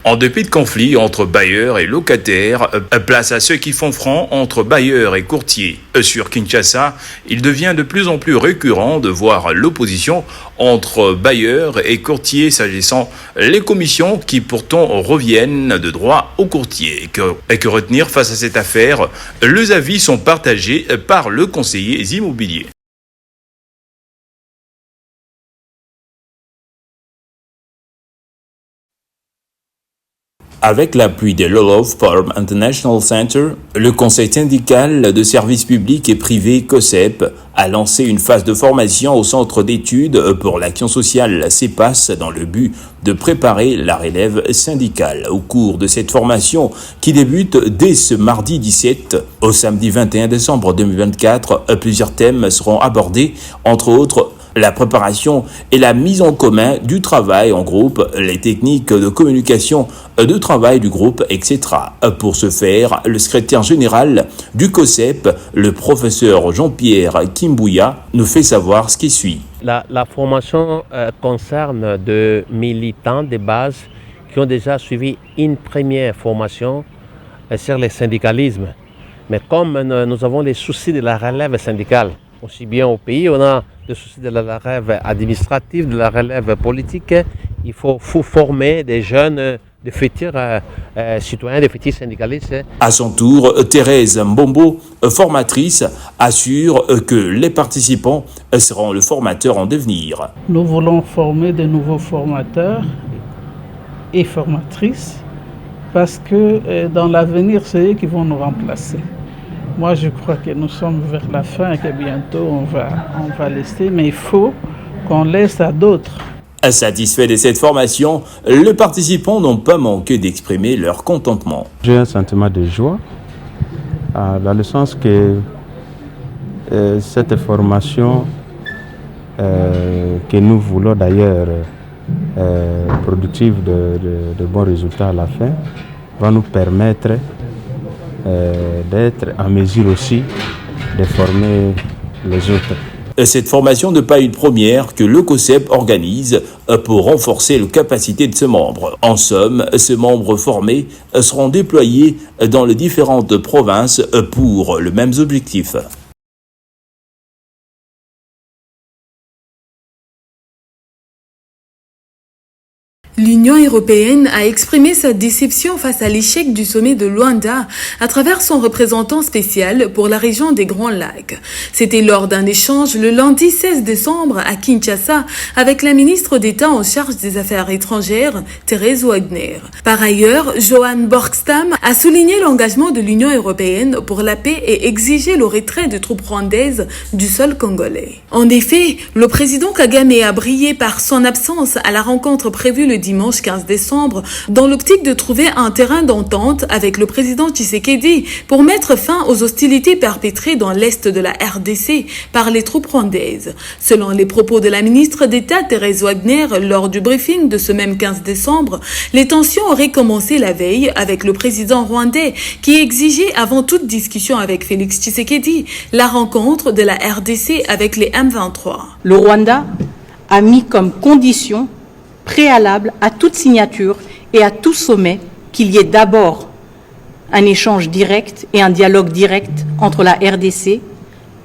En dépit de conflits entre bailleurs et locataires, place à ceux qui font front entre bailleurs et courtiers. Sur Kinshasa, il devient de plus en plus récurrent de voir l'opposition entre bailleurs et courtiers s'agissant les commissions qui pourtant reviennent de droit aux courtiers. Et que retenir face à cette affaire? Les avis sont partagés par le conseiller immobilier. Avec l'appui de Law Firm International Center, le Conseil syndical de services publics et privés COSEP a lancé une phase de formation au Centre d'études pour l'action sociale CEPAS dans le but de préparer la relève syndicale. Au cours de cette formation qui débute dès ce mardi 17 au samedi 21 décembre 2024, plusieurs thèmes seront abordés, entre autres la préparation et la mise en commun du travail en groupe, les techniques de communication de travail du groupe, etc. Pour ce faire, le secrétaire général du COSEP, le professeur Jean-Pierre Kimbouya, nous fait savoir ce qui suit. La formation concerne de militants de base qui ont déjà suivi une première formation sur le syndicalisme. Mais comme nous avons les soucis de la relève syndicale, aussi bien au pays, on a des soucis de la relève administrative, de la relève politique. Il faut former des jeunes, de futurs citoyens, de futurs syndicalistes. À son tour, Thérèse Mbombo, formatrice, assure que les participants seront le formateur en devenir. Nous voulons former de nouveaux formateurs et formatrices parce que dans l'avenir, c'est eux qui vont nous remplacer. Moi, je crois que nous sommes vers la fin et que bientôt on va laisser, mais il faut qu'on laisse à d'autres. Satisfaits de cette formation, les participants n'ont pas manqué d'exprimer leur contentement. J'ai un sentiment de joie, dans le sens que cette formation que nous voulons d'ailleurs productive de bons résultats à la fin, va nous permettre d'être en mesure aussi de former les autres. Cette formation n'est pas une première que le COSEP organise pour renforcer les capacités de ses membres. En somme, ces membres formés seront déployés dans les différentes provinces pour le même objectif. L'Union européenne a exprimé sa déception face à l'échec du sommet de Luanda à travers son représentant spécial pour la région des Grands Lacs. C'était lors d'un échange le lundi 16 décembre à Kinshasa avec la ministre d'État en charge des Affaires étrangères, Thérèse Wagner. Par ailleurs, Johan Borgstam a souligné l'engagement de l'Union européenne pour la paix et exigé le retrait des troupes rwandaises du sol congolais. En effet, le président Kagame a brillé par son absence à la rencontre prévue le dimanche 15 décembre dans l'optique de trouver un terrain d'entente avec le président Tshisekedi pour mettre fin aux hostilités perpétrées dans l'est de la RDC par les troupes rwandaises. Selon les propos de la ministre d'État Thérèse Wagner lors du briefing de ce même 15 décembre, les tensions auraient commencé la veille avec le président rwandais qui exigeait avant toute discussion avec Félix Tshisekedi la rencontre de la RDC avec les M23. Le Rwanda a mis comme condition préalable à toute signature et à tout sommet qu'il y ait d'abord un échange direct et un dialogue direct entre la RDC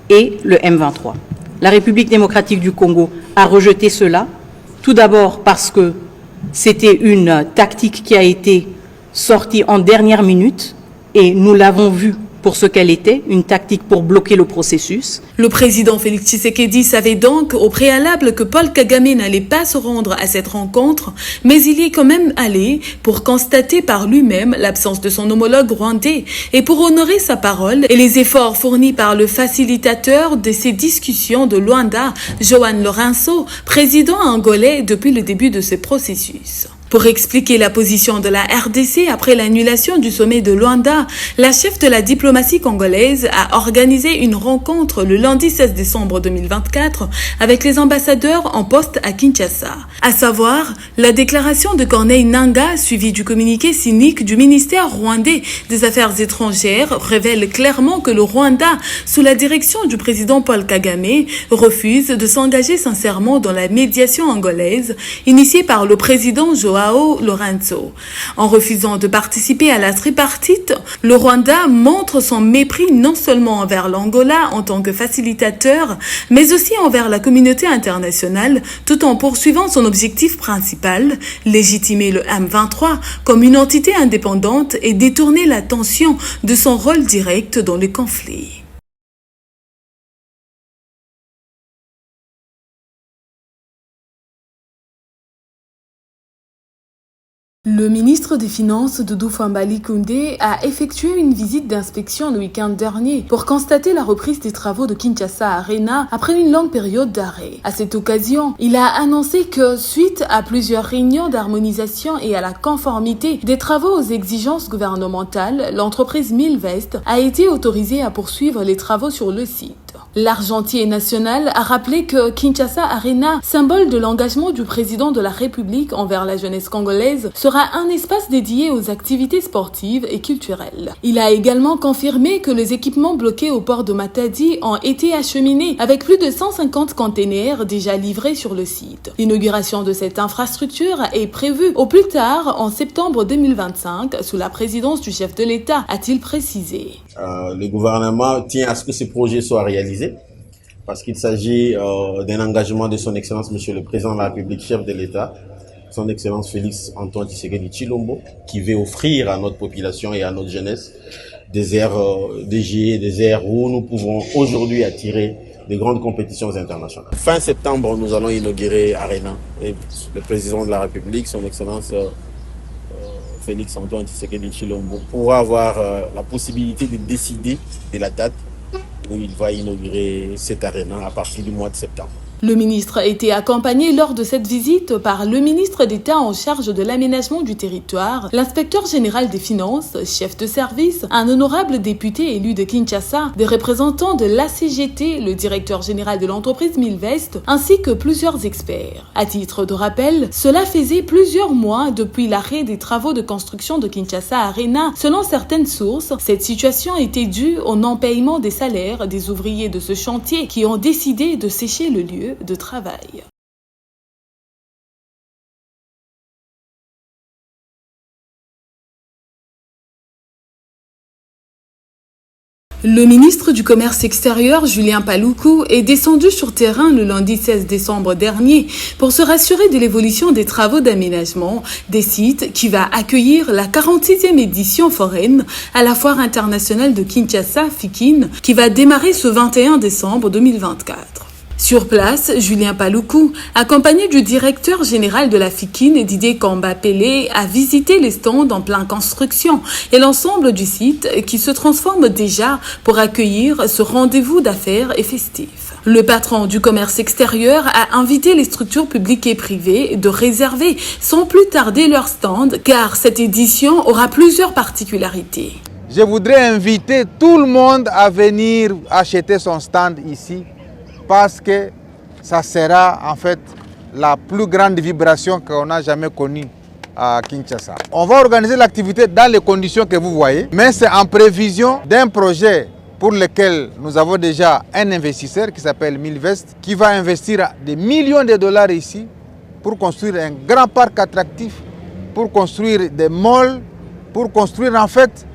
et le M23. La République démocratique du Congo a rejeté cela, tout d'abord parce que c'était une tactique qui a été sortie en dernière minute et nous l'avons vu pour ce qu'elle était, une tactique pour bloquer le processus. Le président Félix Tshisekedi savait donc au préalable que Paul Kagame n'allait pas se rendre à cette rencontre, mais il y est quand même allé pour constater par lui-même l'absence de son homologue rwandais et pour honorer sa parole et les efforts fournis par le facilitateur de ces discussions de Luanda, João Lourenço, président angolais depuis le début de ce processus. Pour expliquer la position de la RDC après l'annulation du sommet de Luanda, la chef de la diplomatie congolaise a organisé une rencontre le lundi 16 décembre 2024 avec les ambassadeurs en poste à Kinshasa. À savoir, la déclaration de Corneille Nangaa, suivie du communiqué cynique du ministère rwandais des Affaires étrangères, révèle clairement que le Rwanda, sous la direction du président Paul Kagame, refuse de s'engager sincèrement dans la médiation angolaise initiée par le président João Joao Lorenzo. En refusant de participer à la tripartite, le Rwanda montre son mépris non seulement envers l'Angola en tant que facilitateur, mais aussi envers la communauté internationale, tout en poursuivant son objectif principal, légitimer le M23 comme une entité indépendante et détourner l'attention de son rôle direct dans le conflit. Le ministre des Finances, Doudou Fambali Koundé, a effectué une visite d'inspection le week-end dernier pour constater la reprise des travaux de Kinshasa Arena après une longue période d'arrêt. À cette occasion, il a annoncé que, suite à plusieurs réunions d'harmonisation et à la conformité des travaux aux exigences gouvernementales, l'entreprise Milvest a été autorisée à poursuivre les travaux sur le site. L'Argentier national a rappelé que Kinshasa Arena, symbole de l'engagement du président de la République envers la jeunesse congolaise, sera un espace dédié aux activités sportives et culturelles. Il a également confirmé que les équipements bloqués au port de Matadi ont été acheminés avec plus de 150 containers déjà livrés sur le site. L'inauguration de cette infrastructure est prévue au plus tard en septembre 2025 sous la présidence du chef de l'État, a-t-il précisé. Le gouvernement tient à ce que ces projets soient réalisés parce qu'il s'agit d'un engagement de son Excellence Monsieur le Président de la République, chef de l'État, son Excellence Félix Antoine Tshisekedi Tshilombo, qui veut offrir à notre population et à notre jeunesse des aires dédiées, des aires où nous pouvons aujourd'hui attirer des grandes compétitions internationales. Fin septembre, nous allons inaugurer Arena et le Président de la République, son Excellence Félix Antoine Tshisekedi Tshilombo pourra avoir la possibilité de décider de la date où il va inaugurer cette arena à partir du mois de septembre. Le ministre a été accompagné lors de cette visite par le ministre d'État en charge de l'aménagement du territoire, l'inspecteur général des finances, chef de service, un honorable député élu de Kinshasa, des représentants de l'ACGT, le directeur général de l'entreprise Milvest, ainsi que plusieurs experts. À titre de rappel, cela faisait plusieurs mois depuis l'arrêt des travaux de construction de Kinshasa Arena. Selon certaines sources, cette situation était due au non-paiement des salaires des ouvriers de ce chantier qui ont décidé de sécher le lieu de travail. Le ministre du Commerce extérieur, Julien Paluku, est descendu sur terrain le lundi 16 décembre dernier pour se rassurer de l'évolution des travaux d'aménagement des sites qui va accueillir la 46e édition foraine à la Foire internationale de Kinshasa, FIKIN, qui va démarrer ce 21 décembre 2024. Sur place, Julien Paluku, accompagné du directeur général de la FIKIN, Didier Kamba-Pelé, a visité les stands en pleine construction et l'ensemble du site qui se transforme déjà pour accueillir ce rendez-vous d'affaires et festif. Le patron du commerce extérieur a invité les structures publiques et privées de réserver sans plus tarder leur stand car cette édition aura plusieurs particularités. Je voudrais inviter tout le monde à venir acheter son stand ici, parce que ça sera en fait la plus grande vibration qu'on n'a jamais connue à Kinshasa. On va organiser l'activité dans les conditions que vous voyez, mais c'est en prévision d'un projet pour lequel nous avons déjà un investisseur qui s'appelle Milvest, qui va investir des millions de dollars ici pour construire un grand parc attractif, pour construire des malls, pour construire en fait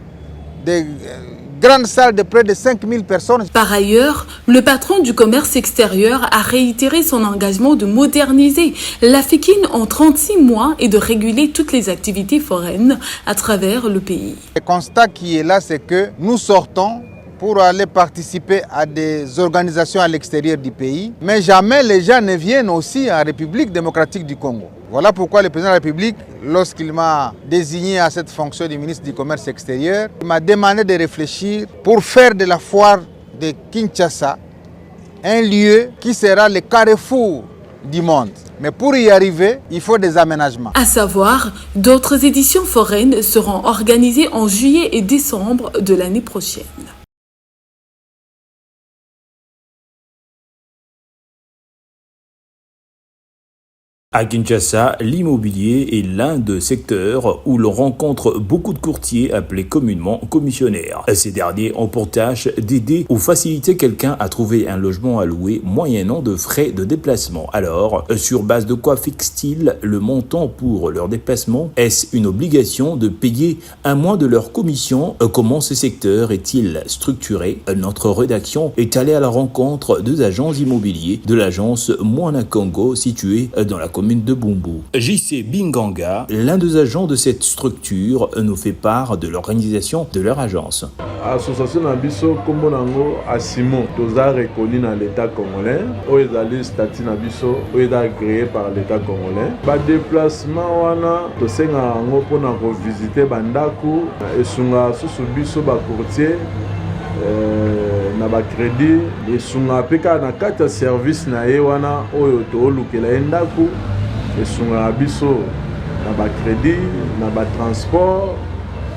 des grande salle de près de 5000 personnes. Par ailleurs, le patron du commerce extérieur a réitéré son engagement de moderniser la FIKIN en 36 mois et de réguler toutes les activités foraines à travers le pays. Le constat qui est là, c'est que nous sortons pour aller participer à des organisations à l'extérieur du pays, mais jamais les gens ne viennent aussi en République démocratique du Congo. Voilà pourquoi le président de la République, lorsqu'il m'a désigné à cette fonction de ministre du Commerce extérieur, il m'a demandé de réfléchir pour faire de la foire de Kinshasa un lieu qui sera le carrefour du monde. Mais pour y arriver, il faut des aménagements. À savoir, d'autres éditions foraines seront organisées en juillet et décembre de l'année prochaine. À Kinshasa, l'immobilier est l'un des secteurs où l'on rencontre beaucoup de courtiers appelés communément commissionnaires. Ces derniers ont pour tâche d'aider ou faciliter quelqu'un à trouver un logement à louer moyennant de frais de déplacement. Alors, sur base de quoi fixent-ils le montant pour leur déplacement? Est-ce une obligation de payer un mois de leur commission? Comment ce secteur est-il structuré? Notre rédaction est allée à la rencontre des agents immobiliers de l'agence Mwana Congo située dans la commune de Bumbu. JC Binganga, l'un des agents de cette structure, nous fait part de l'organisation de leur agence. Association Nabiso Kombo Nango Asimo, toza reconnu dans l'État congolais, oezali statut Nabiso, oeza agréé par l'État congolais. Ba déplacement wana tosenga ngo pona ko visiter bandaku esunga susu biso ba courtier na ba crédit esunga peka na kata service na ye wana oyo to olukela endaku esunga biso na ba crédit na ba transport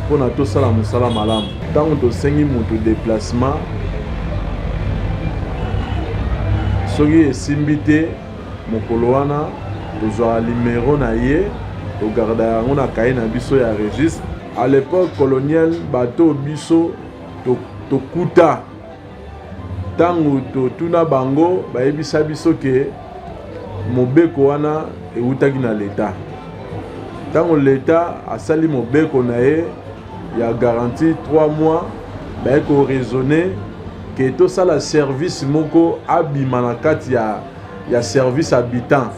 pona to sala musala malamu tango to sengi mutu déplacement soki esimbi te mokolo wana tozwaka numéro na ye togarda yango na kaye na biso ya registre. À l'époque coloniale bato biso tokuta tango totuna bango bayebisa biso ke mobeko wana eutaki na l'État. Tango l'État asali mobeko na ye ya garantie 3 mois bayeko raisonner ke tosala service moko abima na kati ya service habitant.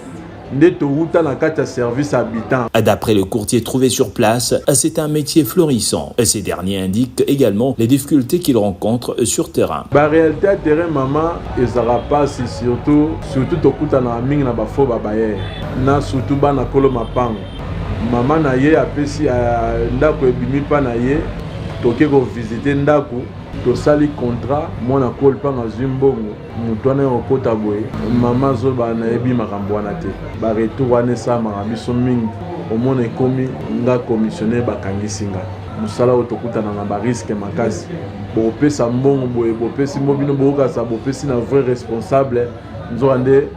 D'après le courtier trouvé sur place, c'est un métier florissant. Ces derniers indiquent également les difficultés qu'ils rencontrent sur terrain. La réalité terrain maman ezara passe surtout tokuta na mingi na bafo babaye na surtout bana kolo mapang. Maman na ye apesi ndako ebimi pa na ye toke ko visiter ndako tosali contrat mona kolpa na zimbongo mutwana okota boye mama zoba na ebi makambo wana te ba retour wana sa makambiso mingi omona ekomi nga commissionnaire bakangisinga musala otokutana na ba risque makasi bopesa mbongo boye bopesi mobino bokasa bopesi na vrai responsable nzoande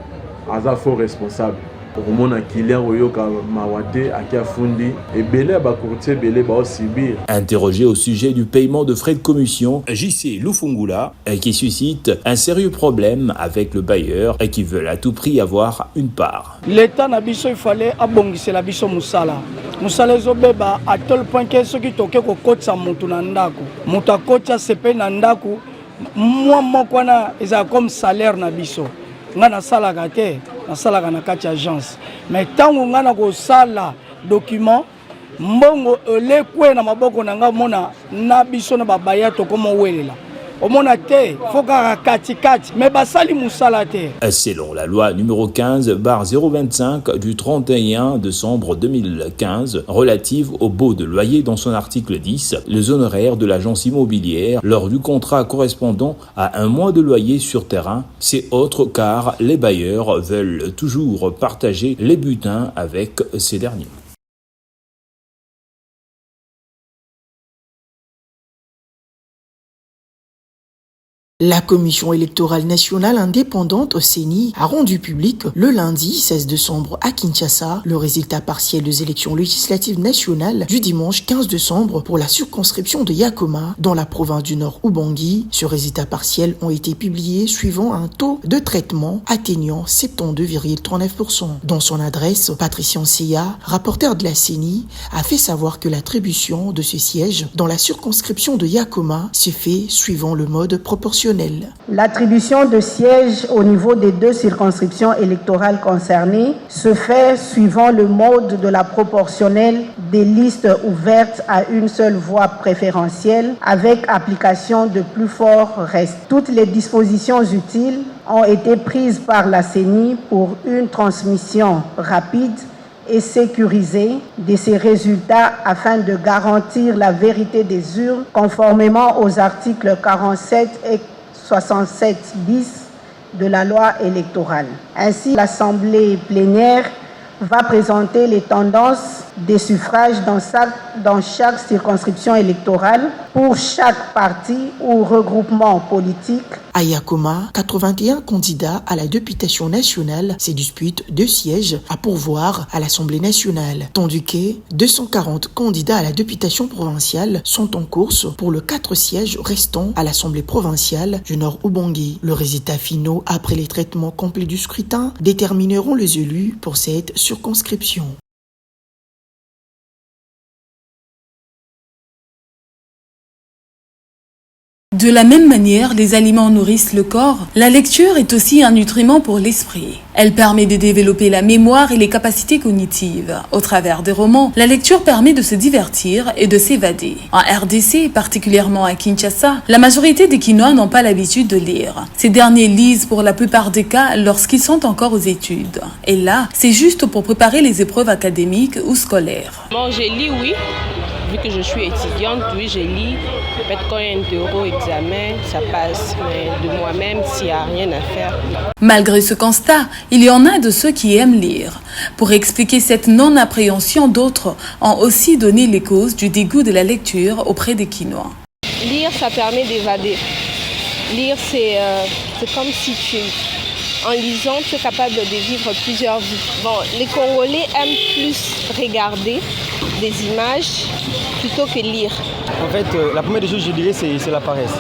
aza faux responsable. Interrogé au sujet du paiement de frais de commission, JC Lufungula, qui suscite un sérieux problème avec le bailleur et qui veut à tout prix avoir une part. L'État n'a biso il fallait abongisa la biso musala. Musala ezobeba à tel point que ceux qui toke ko kotsa mutu na ndako. Mutu akotsa sepe na ndako. Moi moko na eza comme salaire na biso. Ngana sala kate. Nasalaka na kati agence mais tango ngana ko sala document mbongo lekwe na maboko na nga mona na biso na babaya to komo welela omona te foka kati mais basali musala te. Selon la loi numéro 15/025 du 31 décembre 2015 relative au baux de loyer dans son article 10, les honoraires de l'agence immobilière lors du contrat correspondant à un mois de loyer sur terrain, c'est autre car les bailleurs veulent toujours partager les butins avec ces derniers. La Commission électorale nationale indépendante CENI a rendu public le lundi 16 décembre à Kinshasa le résultat partiel des élections législatives nationales du dimanche 15 décembre pour la circonscription de Yakoma dans la province du Nord Ubangi. Ce résultat partiel ont été publiés suivant un taux de traitement atteignant 72,39%. Dans son adresse, Patricia Nseya, rapporteur de la CENI, a fait savoir que l'attribution de ce siège dans la circonscription de Yakoma se fait suivant le mode proportionnel. L'attribution de sièges au niveau des 2 circonscriptions électorales concernées se fait suivant le mode de la proportionnelle des listes ouvertes à une seule voie préférentielle avec application de plus fort reste. Toutes les dispositions utiles ont été prises par la CENI pour une transmission rapide et sécurisée de ces résultats afin de garantir la vérité des urnes conformément aux articles 47 et 67 bis de la loi électorale. Ainsi, l'Assemblée plénière va présenter les tendances des suffrages dans chaque circonscription électorale pour chaque parti ou regroupement politique À Yakoma, 81 candidats à la députation nationale se disputent 2 sièges à pourvoir à l'Assemblée nationale, tandis que 240 candidats à la députation provinciale sont en course pour les 4 sièges restants à l'Assemblée provinciale du Nord-Ubangi. Le résultat finaux après les traitements complets du scrutin détermineront les élus pour cette circonscription. De la même manière, les aliments nourrissent le corps. La lecture est aussi un nutriment pour l'esprit. Elle permet de développer la mémoire et les capacités cognitives. Au travers des romans, la lecture permet de se divertir et de s'évader. En RDC, particulièrement à Kinshasa, la majorité des Kinois n'ont pas l'habitude de lire. Ces derniers lisent pour la plupart des cas lorsqu'ils sont encore aux études. Et là, c'est juste pour préparer les épreuves académiques ou scolaires. Bon, je lis, oui. Vu que je suis étudiante, oui, je lis. Peut-être quand il y a un théorie examen, ça passe. Mais de moi-même, s'il n'y a rien à faire. Malgré ce constat, il y en a de ceux qui aiment lire. Pour expliquer cette non-appréhension, d'autres ont aussi donné les causes du dégoût de la lecture auprès des Kinois. Lire, ça permet d'évader. Lire, c'est comme si en lisant, tu es capable de vivre plusieurs vies. Bon, les Congolais aiment plus regarder des images plutôt que lire. En fait, la première des choses, je dirais, c'est la paresse.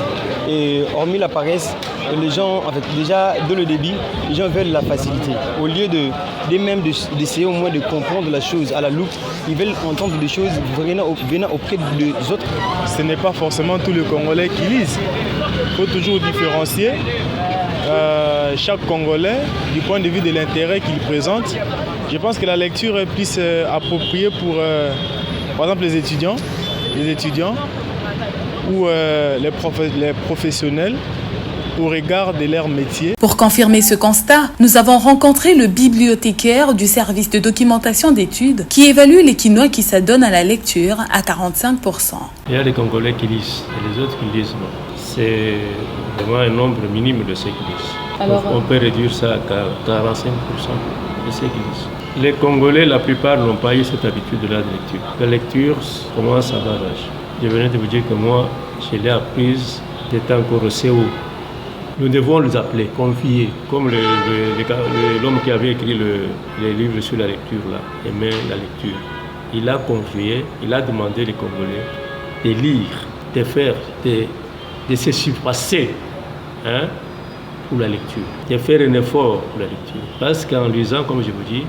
Et hormis la paresse, les gens, en fait, déjà, dès le début, les gens veulent la facilité. Au lieu d'essayer au moins de comprendre la chose à la loupe, ils veulent entendre des choses venant auprès des autres. Ce n'est pas forcément tous les Congolais qui lisent. Il faut toujours différencier chaque Congolais du point de vue de l'intérêt qu'il présente. Je pense que la lecture est plus appropriée pour, par exemple, les étudiants ou les professionnels au regard de leur métier. Pour confirmer ce constat, nous avons rencontré le bibliothécaire du service de documentation d'études qui évalue les Kinois qui s'adonnent à la lecture à 45%. Il y a des Congolais qui lisent et les autres qui lisent non. C'est vraiment un nombre minime de ceux qui lisent. Alors, on peut réduire ça à 45% de ceux qui lisent. Les Congolais, la plupart, n'ont pas eu cette habitude-là de lecture. La lecture commence à bas âge. Je venais de vous dire que moi, je l'ai apprise, j'étais encore au CO. Nous devons les appeler, confier, comme l'homme qui avait écrit les livres sur la lecture, là, aimait la lecture. Il a confié, il a demandé aux Congolais de lire, de faire, de se surpasser pour la lecture, de faire un effort pour la lecture. Parce qu'en lisant, comme je vous dis,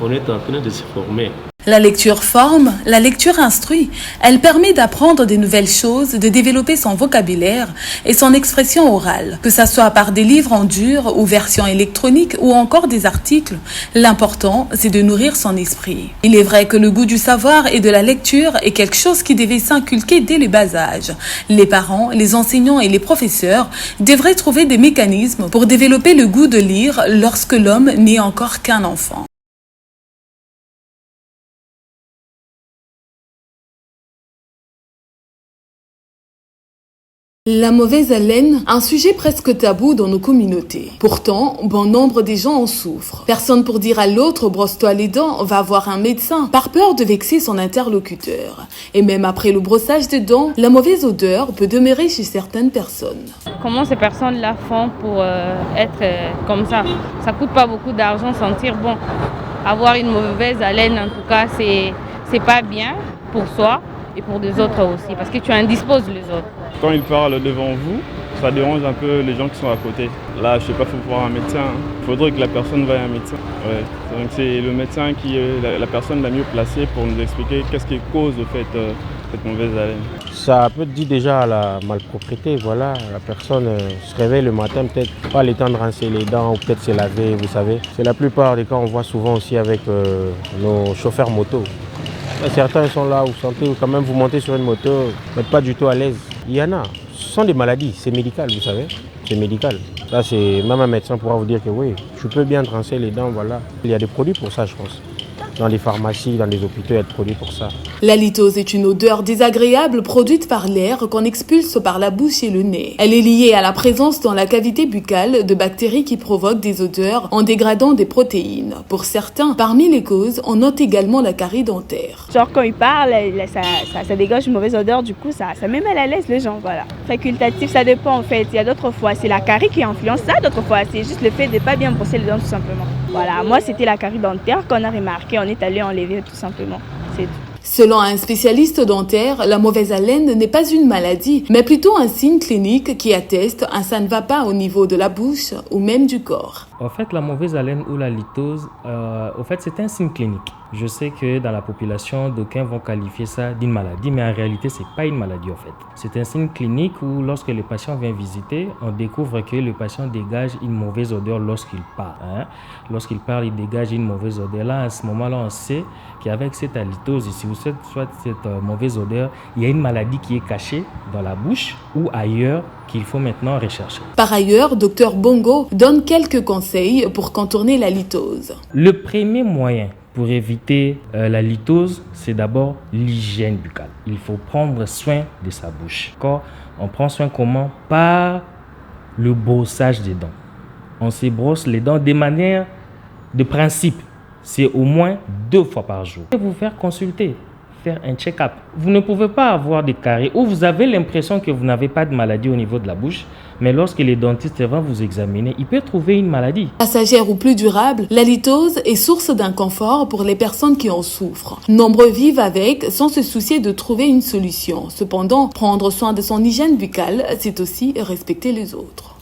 on est en train de se former. La lecture forme, la lecture instruit. Elle permet d'apprendre de nouvelles choses, de développer son vocabulaire et son expression orale. Que ça soit par des livres en dur ou version électronique ou encore des articles, l'important, c'est de nourrir son esprit. Il est vrai que le goût du savoir et de la lecture est quelque chose qui devait s'inculquer dès le bas âge. Les parents, les enseignants et les professeurs devraient trouver des mécanismes pour développer le goût de lire lorsque l'homme n'est encore qu'un enfant. La mauvaise haleine, un sujet presque tabou dans nos communautés. Pourtant, bon nombre des gens en souffrent. Personne pour dire à l'autre « brosse-toi les dents », va voir un médecin, par peur de vexer son interlocuteur. Et même après le brossage des dents, la mauvaise odeur peut demeurer chez certaines personnes. Comment ces personnes-là font pour être comme ça? Ça coûte pas beaucoup d'argent sentir bon. Avoir une mauvaise haleine, en tout cas, c'est pas bien pour soi et pour les autres aussi, parce que tu indisposes les autres. Quand ils parlent devant vous, ça dérange un peu les gens qui sont à côté. Là, je sais pas, il faut voir un médecin. Il faudrait que la personne veuille un médecin. Ouais. Donc c'est le médecin qui est la personne la mieux placée pour nous expliquer qu'est-ce qui cause cette mauvaise haleine. Ça peut dire déjà à la malpropreté, voilà. La personne se réveille le matin, peut-être pas le temps de rincer les dents ou peut-être se laver, vous savez. C'est la plupart des cas, on voit souvent aussi avec nos chauffeurs moto. Certains sont là, vous sentez quand même vous montez sur une moto, vous n'êtes pas du tout à l'aise. Il y en a. Ce sont des maladies, c'est médical, vous savez. C'est médical. Là, c'est même un médecin pourra vous dire que oui, je peux bien rincer les dents, voilà. Il y a des produits pour ça, je pense. dans les pharmacies, dans les hôpitaux, être produit pour ça. La litose est une odeur désagréable produite par l'air qu'on expulse par la bouche et le nez. Elle est liée à la présence dans la cavité buccale de bactéries qui provoquent des odeurs en dégradant des protéines. Pour certains, parmi les causes, on note également la carie dentaire. Genre quand ils parlent, ça dégage une mauvaise odeur, du coup ça met mal à l'aise les gens, voilà. Facultatif, ça dépend en fait. Il y a d'autres fois, c'est la carie qui influence ça, d'autres fois c'est juste le fait de ne pas bien brosser les dents tout simplement. Voilà, moi c'était la carie dentaire qu'on a remarqué, on est allé enlever tout simplement, c'est tout. Selon un spécialiste dentaire, la mauvaise haleine n'est pas une maladie, mais plutôt un signe clinique qui atteste un ça ne va pas au niveau de la bouche ou même du corps. En fait, la mauvaise haleine ou la litose, c'est un signe clinique. Je sais que dans la population, d'aucuns vont qualifier ça d'une maladie, mais en réalité, ce n'est pas une maladie en fait. C'est un signe clinique où lorsque le patient vient visiter, on découvre que le patient dégage une mauvaise odeur lorsqu'il parle. Lorsqu'il parle, il dégage une mauvaise odeur. Là, à ce moment-là, on sait qu'avec cette litose ici, ou cette mauvaise odeur, il y a une maladie qui est cachée dans la bouche ou ailleurs qu'il faut maintenant rechercher. Par ailleurs, Dr Bongo donne quelques conseils pour contourner la litose. Le premier moyen pour éviter la litose, c'est d'abord l'hygiène buccale. Il faut prendre soin de sa bouche. On prend soin comment? Par le brossage des dents. On se brosse les dents de manière de principe. C'est au moins 2 fois par jour. Vous faire consulter, faire un check-up. Vous ne pouvez pas avoir des caries ou vous avez l'impression que vous n'avez pas de maladie au niveau de la bouche, mais lorsque les dentistes vont vous examiner, ils peuvent trouver une maladie. Passagère ou plus durable, la litose est source d'inconfort pour les personnes qui en souffrent. Nombreux vivent avec sans se soucier de trouver une solution. Cependant, prendre soin de son hygiène buccale, c'est aussi respecter les autres.